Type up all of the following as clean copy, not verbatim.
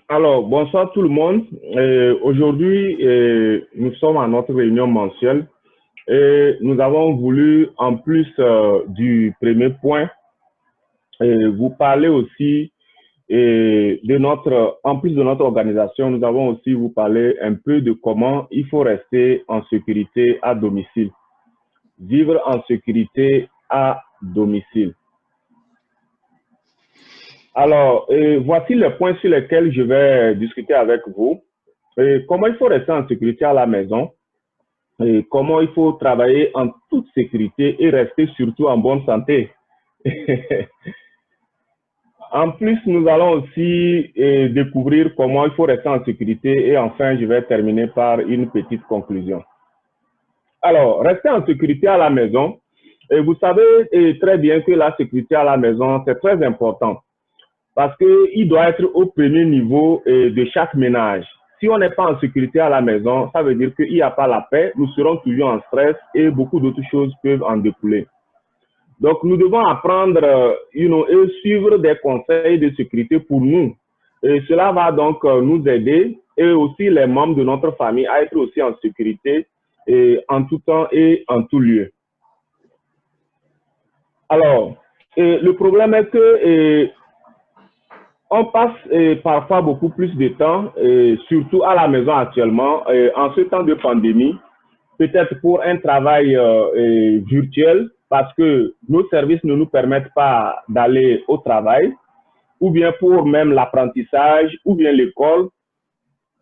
Alors, bonsoir tout le monde. Aujourd'hui, nous sommes à notre réunion mensuelle et nous avons voulu, en plus du premier point, vous parler aussi de en plus de notre organisation, nous avons aussi vous parler un peu de comment il faut rester en sécurité à domicile, vivre en sécurité à domicile. Alors, voici les points sur lesquels je vais discuter avec vous. Comment il faut rester en sécurité à la maison, et comment il faut travailler en toute sécurité et rester surtout en bonne santé. En plus, nous allons aussi découvrir comment il faut rester en sécurité et enfin, je vais terminer par une petite conclusion. Alors, rester en sécurité à la maison, et vous savez très bien que la sécurité à la maison, c'est très important parce qu'il doit être au premier niveau de chaque ménage. Si on n'est pas en sécurité à la maison, ça veut dire qu'il n'y a pas la paix, nous serons toujours en stress et beaucoup d'autres choses peuvent en découler. Donc, nous devons apprendre et suivre des conseils de sécurité pour nous. Et cela va donc nous aider et aussi les membres de notre famille à être aussi en sécurité en tout temps et en tout lieu. Alors, le problème est que on passe parfois beaucoup plus de temps, surtout à la maison actuellement, en ce temps de pandémie, peut-être pour un travail virtuel, parce que nos services ne nous permettent pas d'aller au travail, ou bien pour même l'apprentissage, ou bien l'école,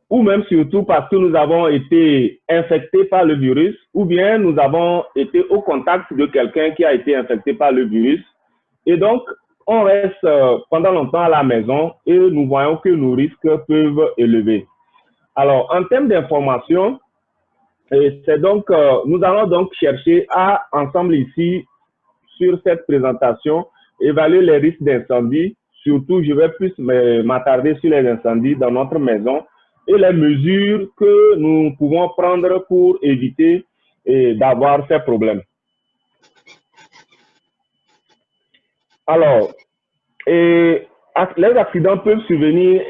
ou même surtout parce que nous avons été infectés par le virus, ou bien nous avons été au contact de quelqu'un qui a été infecté par le virus. Et donc, on reste pendant longtemps à la maison et nous voyons que nos risques peuvent élever. Alors, en termes d'information, c'est donc, nous allons donc chercher à, ensemble ici, sur cette présentation, évaluer les risques d'incendie. Surtout, je vais plus m'attarder sur les incendies dans notre maison et les mesures que nous pouvons prendre pour éviter d'avoir ces problèmes. Alors, les accidents peuvent survenir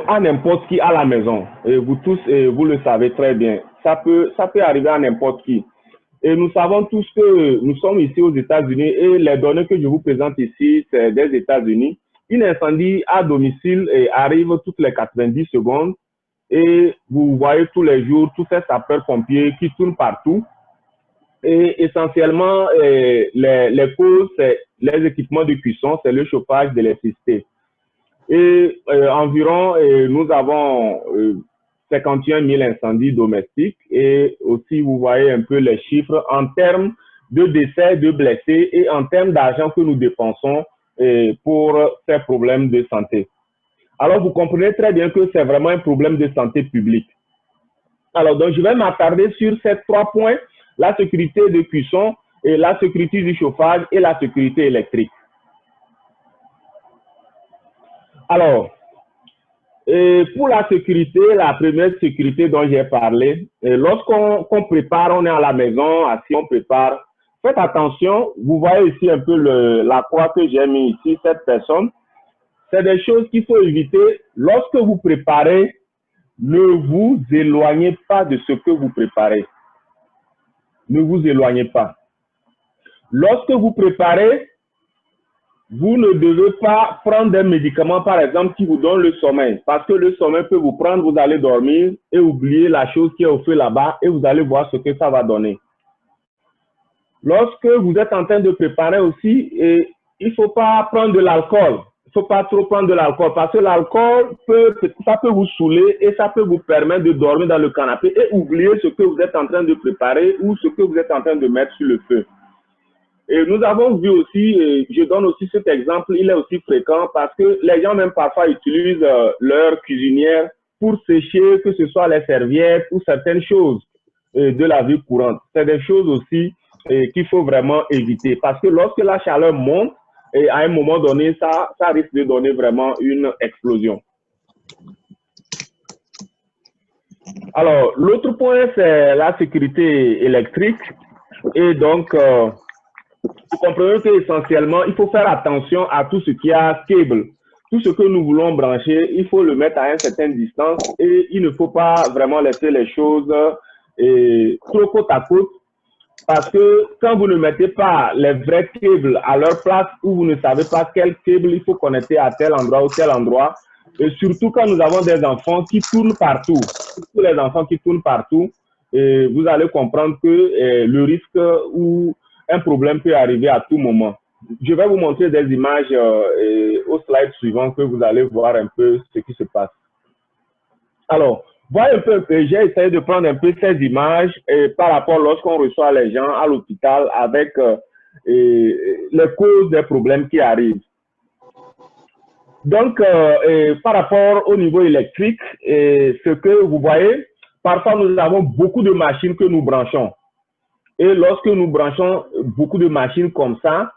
à n'importe qui à la maison. Et vous tous, vous le savez très bien. Ça peut arriver à n'importe qui. Et nous savons tous que nous sommes ici aux États-Unis et les données que je vous présente ici, c'est des États-Unis. Un incendie à domicile arrive toutes les 90 secondes et vous voyez tous les jours tous ces sapeurs-pompiers qui tournent partout. Et essentiellement, les causes, c'est les équipements de cuisson, c'est le chauffage de l'électricité. Et environ, nous avons 51 000 incendies domestiques. Et aussi, vous voyez un peu les chiffres en termes de décès, de blessés et en termes d'argent que nous dépensons pour ces problèmes de santé. Alors, vous comprenez très bien que c'est vraiment un problème de santé publique. Alors, donc, je vais m'attarder sur ces 3 points, la sécurité de cuisson, et la sécurité du chauffage et la sécurité électrique. Alors, pour la sécurité, la première sécurité dont j'ai parlé, lorsqu'on prépare, on est à la maison, assis, on prépare, faites attention, vous voyez ici un peu la croix que j'ai mis ici, cette personne. C'est des choses qu'il faut éviter. Lorsque vous préparez, ne vous éloignez pas de ce que vous préparez. Ne vous éloignez pas. Lorsque vous préparez, vous ne devez pas prendre des médicaments, par exemple, qui vous donnent le sommeil. Parce que le sommeil peut vous prendre, vous allez dormir et oublier la chose qui est au feu là-bas et vous allez voir ce que ça va donner. Lorsque vous êtes en train de préparer aussi, il ne faut pas prendre de l'alcool. Il ne faut pas trop prendre de l'alcool parce que l'alcool, ça peut vous saouler et ça peut vous permettre de dormir dans le canapé et oublier ce que vous êtes en train de préparer ou ce que vous êtes en train de mettre sur le feu. Et nous avons vu aussi, je donne aussi cet exemple, il est aussi fréquent parce que les gens même parfois utilisent leur cuisinière pour sécher, que ce soit les serviettes ou certaines choses de la vie courante. C'est des choses aussi qu'il faut vraiment éviter parce que lorsque la chaleur monte, et à un moment donné, ça risque de donner vraiment une explosion. Alors, l'autre point, c'est la sécurité électrique. Et donc, vous comprenez qu'essentiellement, il faut faire attention à tout ce qui a câble. tout ce que nous voulons brancher, il faut le mettre à une certaine distance et il ne faut pas vraiment laisser les choses trop côte à côte parce que quand vous ne mettez pas les vrais câbles à leur place ou vous ne savez pas quel câble il faut connecter à tel endroit ou tel endroit, et surtout quand nous avons des enfants qui tournent partout, tous les enfants qui tournent partout, et vous allez comprendre que le risque ou un problème peut arriver à tout moment. Je vais vous montrer des images au slide suivant que vous allez voir un peu ce qui se passe. Alors, voyez un peu, j'ai essayé de prendre un peu ces images par rapport lorsqu'on reçoit les gens à l'hôpital avec les causes des problèmes qui arrivent. Donc, par rapport au niveau électrique, ce que vous voyez, parfois nous avons beaucoup de machines que nous branchons. Et lorsque nous branchons beaucoup de machines comme ça,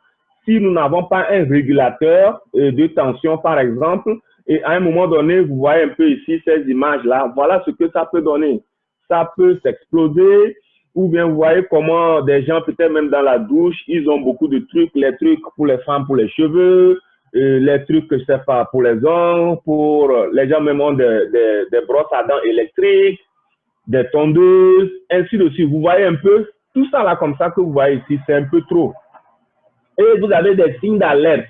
si nous n'avons pas un régulateur de tension, par exemple, et à un moment donné, vous voyez un peu ici ces images-là, voilà ce que ça peut donner. Ça peut s'exploser, ou bien vous voyez comment des gens, peut-être même dans la douche, ils ont beaucoup de trucs, les trucs pour les femmes, pour les cheveux, les trucs que je sais pas, pour les hommes, pour les gens même ont des brosses à dents électriques, des tondeuses, ainsi de suite. Vous voyez un peu, tout ça là comme ça que vous voyez ici, c'est un peu trop. Et vous avez des signes d'alerte.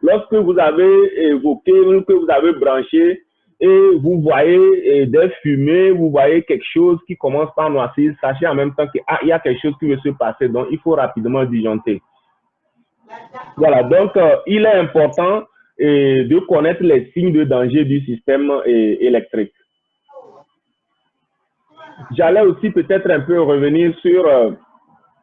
Lorsque vous avez vos câbles que vous avez branchés et vous voyez des fumées, vous voyez quelque chose qui commence par noircir, sachez en même temps qu'il y a quelque chose qui veut se passer, donc il faut rapidement disjoncter. Voilà, donc il est important de connaître les signes de danger du système électrique. J'allais aussi peut-être un peu revenir sur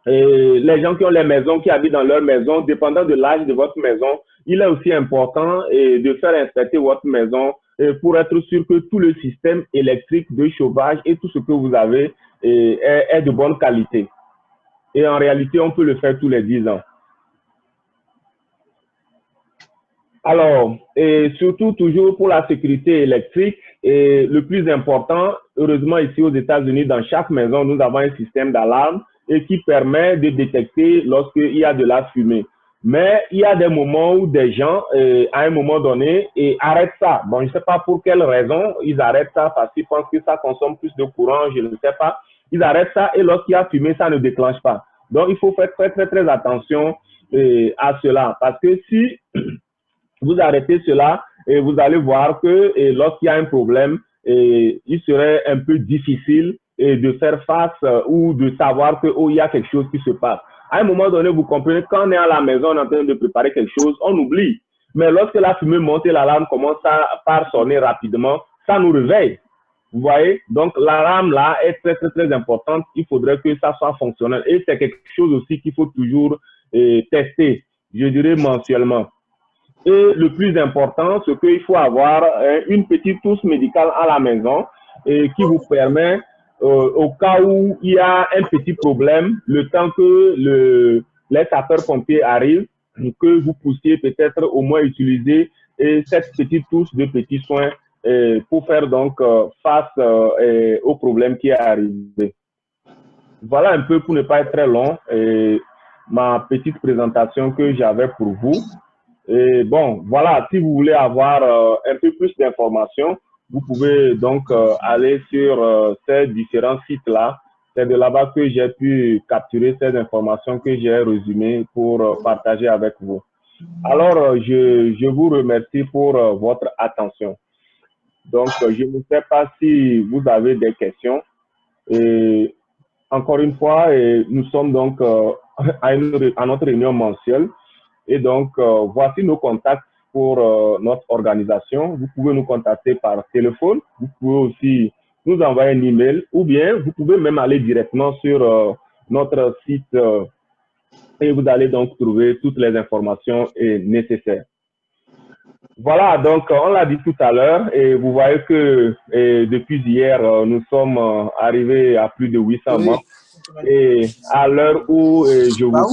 les gens qui ont les maisons, qui habitent dans leur maison, dépendant de l'âge de votre maison, il est aussi important de faire inspecter votre maison pour être sûr que tout le système électrique de chauffage et tout ce que vous avez est de bonne qualité. Et en réalité, on peut le faire tous les 10 ans. Alors, et surtout toujours pour la sécurité électrique, et le plus important, heureusement ici aux États-Unis, dans chaque maison, nous avons un système d'alarme et qui permet de détecter lorsqu'il y a de la fumée. Mais il y a des moments où des gens, à un moment donné, arrêtent ça. Bon, je ne sais pas pour quelle raison ils arrêtent ça, parce qu'ils pensent que ça consomme plus de courant, je ne sais pas. Ils arrêtent ça et lorsqu'il y a fumée, ça ne déclenche pas. Donc, il faut faire très attention à cela. Parce que si vous arrêtez cela et vous allez voir que lorsqu'il y a un problème, il serait un peu difficile de faire face ou de savoir que il y a quelque chose qui se passe. À un moment donné, vous comprenez, quand on est à la maison, on est en train de préparer quelque chose, on oublie. Mais lorsque la fumée monte et l'alarme commence par sonner rapidement, ça nous réveille. Vous voyez? Donc, l'alarme là est très importante. Il faudrait que ça soit fonctionnel. Et c'est quelque chose aussi qu'il faut toujours tester, je dirais mensuellement. Et le plus important, c'est qu'il faut avoir une petite trousse médicale à la maison qui vous permet, au cas où il y a un petit problème, le temps que les sapeurs-pompiers arrivent, que vous puissiez peut-être au moins utiliser cette petite trousse de petits soins pour faire donc face au problème qui est arrivé. Voilà un peu pour ne pas être très long ma petite présentation que j'avais pour vous. Et bon, voilà, si vous voulez avoir un peu plus d'informations, vous pouvez donc aller sur ces différents sites-là. C'est de là-bas que j'ai pu capturer ces informations que j'ai résumées pour partager avec vous. Alors, je vous remercie pour votre attention. Donc, je ne sais pas si vous avez des questions. Et encore une fois, nous sommes donc à notre réunion mensuelle. Et donc, voici nos contacts pour notre organisation. Vous pouvez nous contacter par téléphone. Vous pouvez aussi nous envoyer un email ou bien vous pouvez même aller directement sur notre site et vous allez donc trouver toutes les informations nécessaires. Voilà, donc on l'a dit tout à l'heure et vous voyez que depuis hier, nous sommes arrivés à plus de 800 membres. Et à l'heure où je vous parle,